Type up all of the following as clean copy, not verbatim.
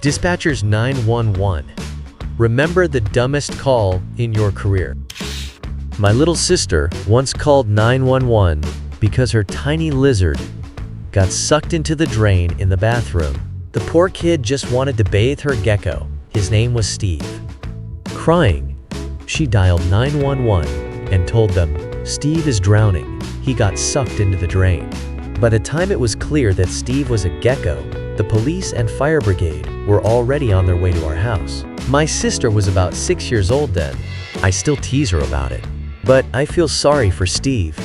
Dispatchers 911. Remember the dumbest call in your career. My little sister once called 911 because her tiny lizard got sucked into the drain in the bathroom. The poor kid just wanted to bathe her gecko. His name was Steve. Crying, she dialed 911 and told them, "Steve is drowning. He got sucked into the drain." By the time it was clear that Steve was a gecko, the police and fire brigade were already on their way to our house. My sister was about 6 years old then. I still tease her about it. But I feel sorry for Steve.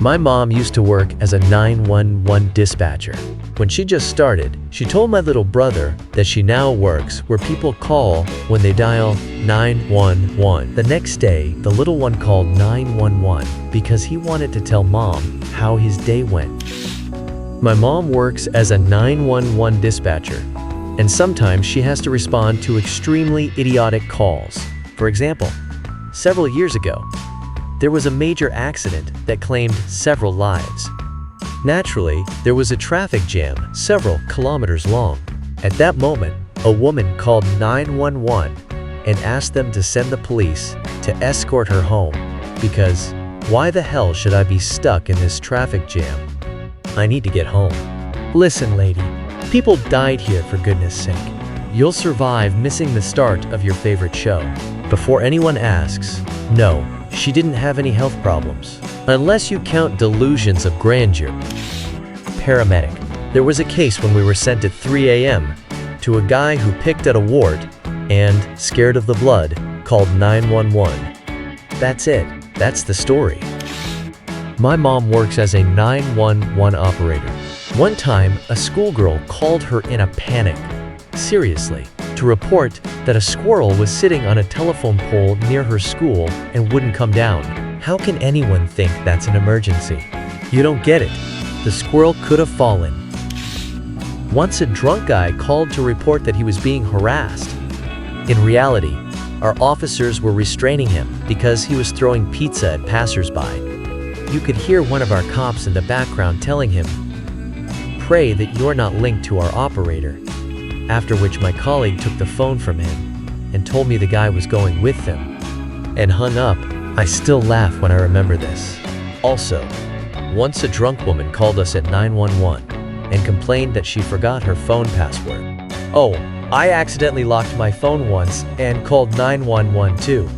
My mom used to work as a 911 dispatcher. When she just started, she told my little brother that she now works where people call when they dial 911. The next day, the little one called 911 because he wanted to tell mom how his day went. My mom works as a 911 dispatcher, and sometimes she has to respond to extremely idiotic calls. For example, several years ago, there was a major accident that claimed several lives. Naturally, there was a traffic jam several kilometers long. At that moment, a woman called 911 and asked them to send the police to escort her home because why the hell should I be stuck in this traffic jam? I need to get home. Listen, lady, people died here for goodness sake. You'll survive missing the start of your favorite show. Before anyone asks, no, she didn't have any health problems. Unless you count delusions of grandeur. Paramedic. There was a case when we were sent at 3 a.m. to a guy who picked at a wart and, scared of the blood, called 911. That's it. That's the story. My mom works as a 911 operator. One time, a schoolgirl called her in a panic, seriously, to report that a squirrel was sitting on a telephone pole near her school and wouldn't come down. How can anyone think that's an emergency? You don't get it. The squirrel could have fallen. Once a drunk guy called to report that he was being harassed. In reality, our officers were restraining him because he was throwing pizza at passersby. You could hear one of our cops in the background telling him, "Pray that you're not linked to our operator." After which my colleague took the phone from him and told me the guy was going with them and hung up. I still laugh when I remember this. Also, once a drunk woman called us at 911 and complained that she forgot her phone password. Oh, I accidentally locked my phone once and called 911 too.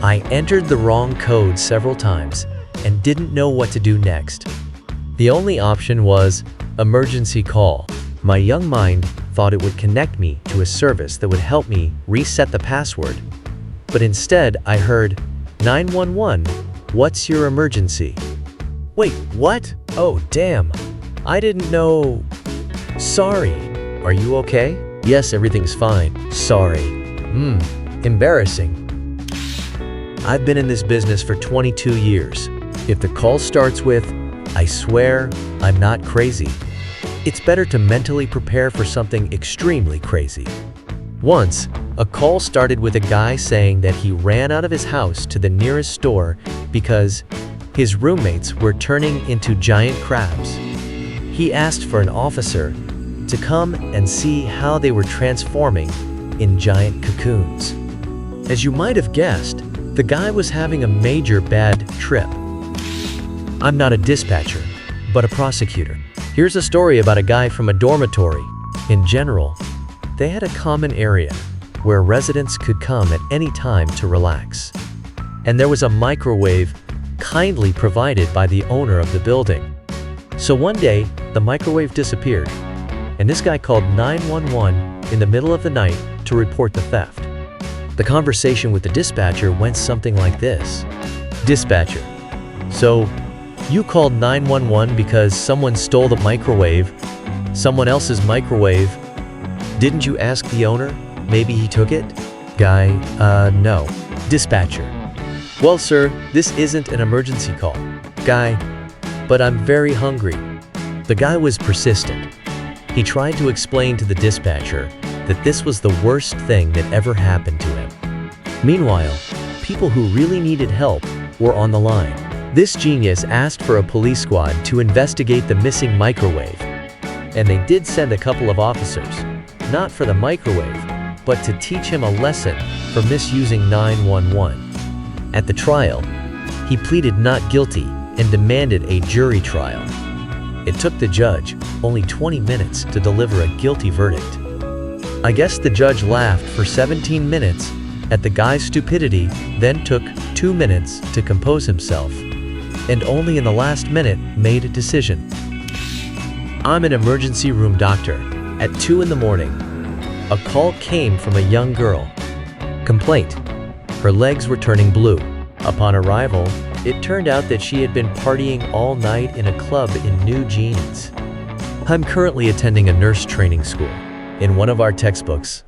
I entered the wrong code several times and didn't know what to do next. The only option was emergency call. My young mind thought it would connect me to a service that would help me reset the password. But instead, I heard, 911, what's your emergency? Wait, what? Oh, damn. I didn't know. Sorry. Are you okay? Yes, everything's fine. Sorry. Embarrassing. I've been in this business for 22 years. If the call starts with, "I swear, I'm not crazy," it's better to mentally prepare for something extremely crazy. Once, a call started with a guy saying that he ran out of his house to the nearest store because his roommates were turning into giant crabs. He asked for an officer to come and see how they were transforming in giant cocoons. As you might have guessed, the guy was having a major bad trip. I'm not a dispatcher, but a prosecutor. Here's a story about a guy from a dormitory. In general, they had a common area where residents could come at any time to relax. And there was a microwave kindly provided by the owner of the building. So one day, the microwave disappeared, and this guy called 911 in the middle of the night to report the theft. The conversation with the dispatcher went something like this. Dispatcher: so, you called 911 because someone stole the microwave, someone else's microwave. Didn't you ask the owner? Maybe he took it? Guy: no. Dispatcher: well, sir, this isn't an emergency call. Guy: but I'm very hungry. The guy was persistent. He tried to explain to the dispatcher that this was the worst thing that ever happened to him. Meanwhile, people who really needed help were on the line. This genius asked for a police squad to investigate the missing microwave, and they did send a couple of officers. not for the microwave, but to teach him a lesson for misusing 911. At the trial, he pleaded not guilty and demanded a jury trial. It took the judge only 20 minutes to deliver a guilty verdict. I guess the judge laughed for 17 minutes at the guy's stupidity, then took 2 minutes to compose himself, and only in the last minute made a decision. I'm an emergency room doctor. At 2 in the morning, a call came from a young girl. Complaint: her legs were turning blue. Upon arrival, it turned out that she had been partying all night in a club in new jeans. I'm currently attending a nurse training school. In one of our textbooks,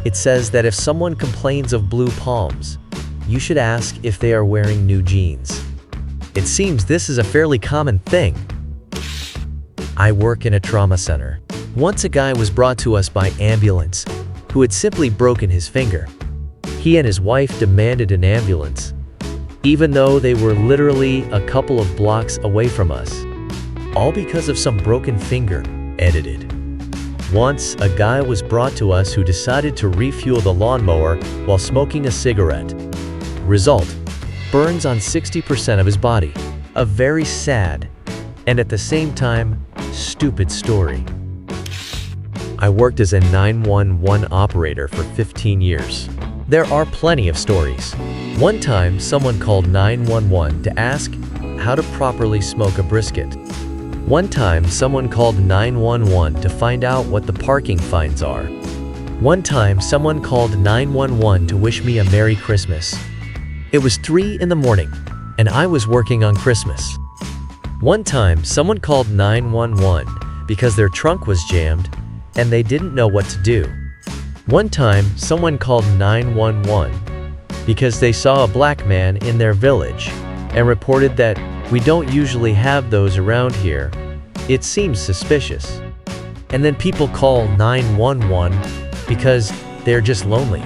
it says that if someone complains of blue palms, you should ask if they are wearing new jeans. It seems this is a fairly common thing. I work in a trauma center. Once a guy was brought to us by ambulance who had simply broken his finger. He and his wife demanded an ambulance, even though they were literally a couple of blocks away from us, all because of some broken finger. Edited. Once, a guy was brought to us who decided to refuel the lawnmower while smoking a cigarette. Result: burns on 60% of his body. A very sad, and at the same time, stupid story. I worked as a 911 operator for 15 years. There are plenty of stories. One time, someone called 911 to ask how to properly smoke a brisket. One time, someone called 911 to find out what the parking fines are. One time, someone called 911 to wish me a Merry Christmas. It was 3 in the morning, and I was working on Christmas. One time, someone called 911 because their trunk was jammed and they didn't know what to do. One time, someone called 911 because they saw a black man in their village and reported that we don't usually have those around here. It seems suspicious. And then people call 911 because they're just lonely.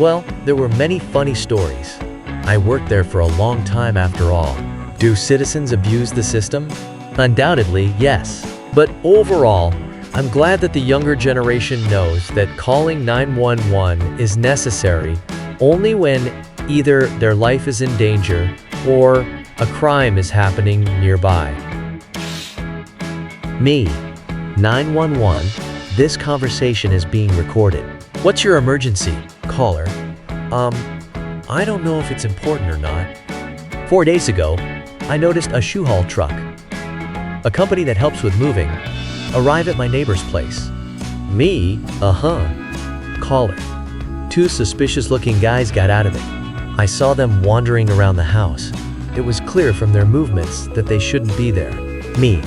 Well, there were many funny stories. I worked there for a long time after all. Do citizens abuse the system? Undoubtedly, yes. But overall, I'm glad that the younger generation knows that calling 911 is necessary only when either their life is in danger or a crime is happening nearby. Me, 911, this conversation is being recorded. What's your emergency? Caller. I don't know if it's important or not. 4 days ago, I noticed a shoe haul truck, a company that helps with moving, arrive at my neighbor's place. Me? Caller. 2 suspicious-looking guys got out of it. I saw them wandering around the house. It was clear from their movements that they shouldn't be there. Me.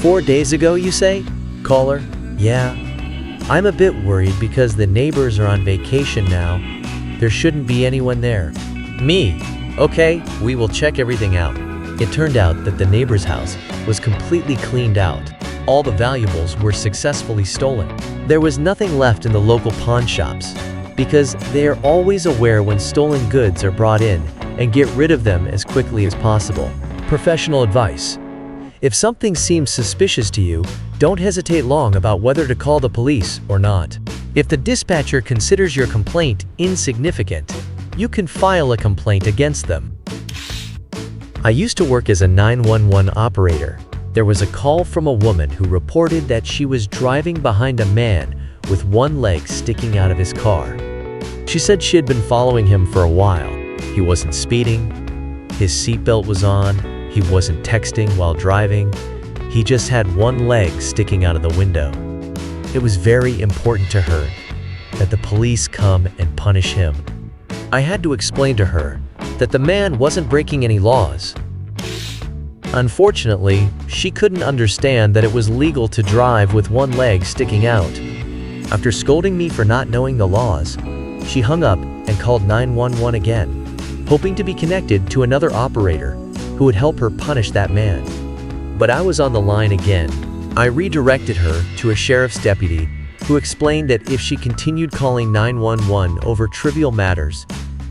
4 days ago, you say? Caller. Yeah. I'm a bit worried because the neighbors are on vacation now. There shouldn't be anyone there. Me. Okay, we will check everything out. It turned out that the neighbor's house was completely cleaned out. All the valuables were successfully stolen. There was nothing left in the local pawn shops because they are always aware when stolen goods are brought in and get rid of them as quickly as possible. Professional advice. If something seems suspicious to you, don't hesitate long about whether to call the police or not. If the dispatcher considers your complaint insignificant, you can file a complaint against them. I used to work as a 911 operator. There was a call from a woman who reported that she was driving behind a man with one leg sticking out of his car. She said she had been following him for a while. He wasn't speeding, his seatbelt was on, he wasn't texting while driving, he just had one leg sticking out of the window. It was very important to her that the police come and punish him. I had to explain to her that the man wasn't breaking any laws. Unfortunately, she couldn't understand that it was legal to drive with one leg sticking out. After scolding me for not knowing the laws, she hung up and called 911 again, hoping to be connected to another operator who would help her punish that man. But I was on the line again. I redirected her to a sheriff's deputy who explained that if she continued calling 911 over trivial matters,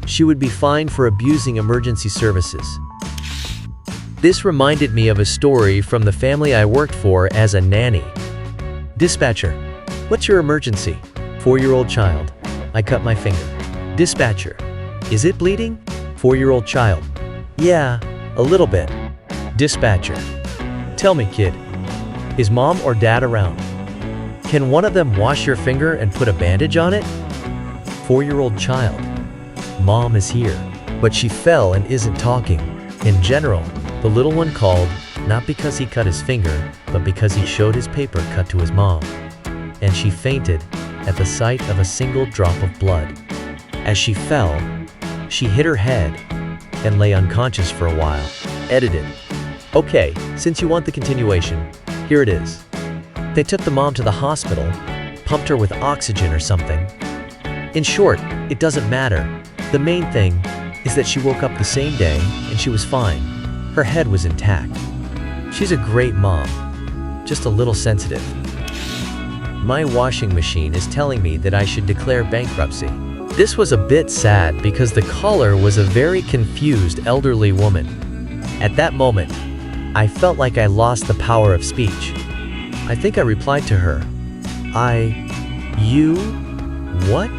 she would be fined for abusing emergency services. This reminded me of a story from the family I worked for as a nanny. Dispatcher, what's your emergency? 4-year-old child. I cut my finger. Dispatcher. Is it bleeding? 4-year-old child. Yeah, a little bit. Dispatcher. Tell me, kid. Is mom or dad around? Can one of them wash your finger and put a bandage on it? 4-year-old child. Mom is here, but she fell and isn't talking. In general, the little one called, not because he cut his finger, but because he showed his paper cut to his mom. And she fainted at the sight of a single drop of blood. As she fell, she hit her head and lay unconscious for a while. Edited. Okay, since you want the continuation, here it is. They took the mom to the hospital, pumped her with oxygen or something. In short, it doesn't matter. The main thing is that she woke up the same day and she was fine. Her head was intact. She's a great mom, just a little sensitive. My washing machine is telling me that I should declare bankruptcy. This was a bit sad because the caller was a very confused elderly woman. At that moment, I felt like I lost the power of speech. I think I replied to her, you, what?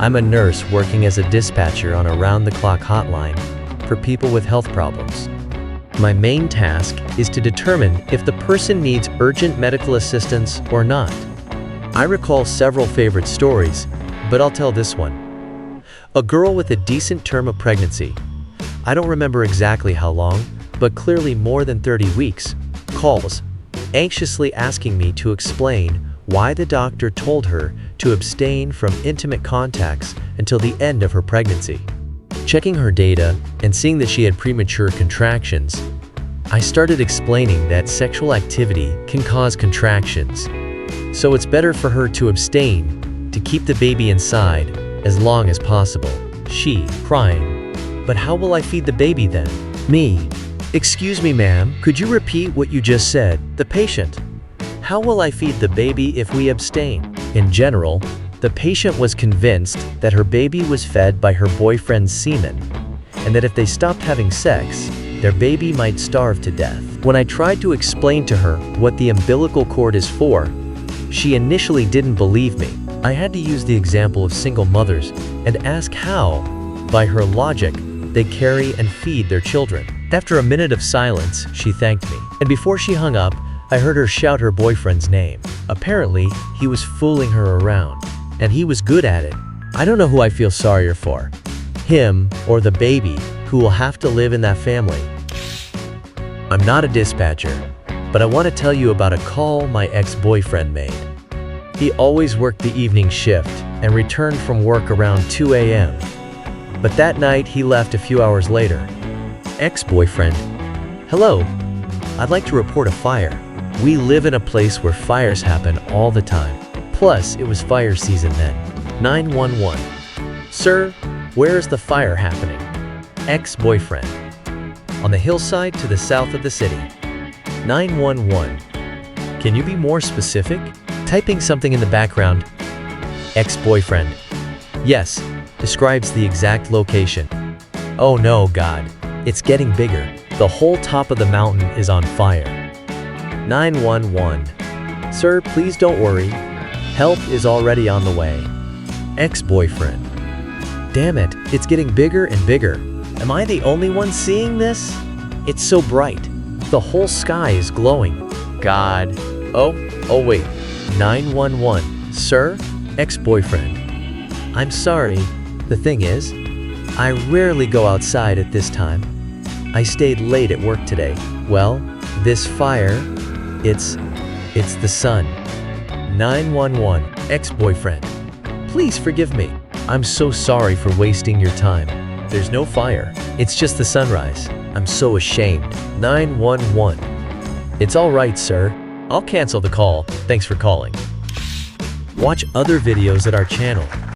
I'm a nurse working as a dispatcher on a round-the-clock hotline for people with health problems. My main task is to determine if the person needs urgent medical assistance or not. I recall several favorite stories, but I'll tell this one. A girl with a decent term of pregnancy, I don't remember exactly how long, but clearly more than 30 weeks, calls, anxiously asking me to explain why the doctor told her to abstain from intimate contacts until the end of her pregnancy. Checking her data and seeing that she had premature contractions, I started explaining that sexual activity can cause contractions, so it's better for her to abstain to keep the baby inside as long as possible. She, crying, but how will I feed the baby then? Me, excuse me ma'am, could you repeat what you just said? The patient, how will I feed the baby if we abstain? In general, the patient was convinced that her baby was fed by her boyfriend's semen, and that if they stopped having sex, their baby might starve to death. When I tried to explain to her what the umbilical cord is for, she initially didn't believe me. I had to use the example of single mothers and ask how, by her logic, they carry and feed their children. After a minute of silence, she thanked me. And before she hung up, I heard her shout her boyfriend's name. Apparently, he was fooling her around, and he was good at it. I don't know who I feel sorrier for, him or the baby who will have to live in that family. I'm not a dispatcher, but I want to tell you about a call my ex-boyfriend made. He always worked the evening shift and returned from work around 2 a.m. But that night he left a few hours later. Ex-boyfriend, hello, I'd like to report a fire. We live in a place where fires happen all the time. Plus, it was fire season then. 911. Sir, where is the fire happening? Ex-boyfriend. On the hillside to the south of the city. 911. Can you be more specific? Typing something in the background. Ex-boyfriend. Yes, describes the exact location. Oh no, God. It's getting bigger. The whole top of the mountain is on fire. 911. Sir, please don't worry. Help is already on the way. Ex-boyfriend. Damn it, it's getting bigger and bigger. Am I the only one seeing this? It's so bright. The whole sky is glowing. God. Oh wait. 911. Sir? Ex-boyfriend. I'm sorry. The thing is, I rarely go outside at this time. I stayed late at work today. Well, this fire, it's the sun. 911. Ex-boyfriend. Please forgive me. I'm so sorry for wasting your time. There's no fire. It's just the sunrise. I'm so ashamed. 911. It's all right, sir. I'll cancel the call. Thanks for calling. Watch other videos at our channel.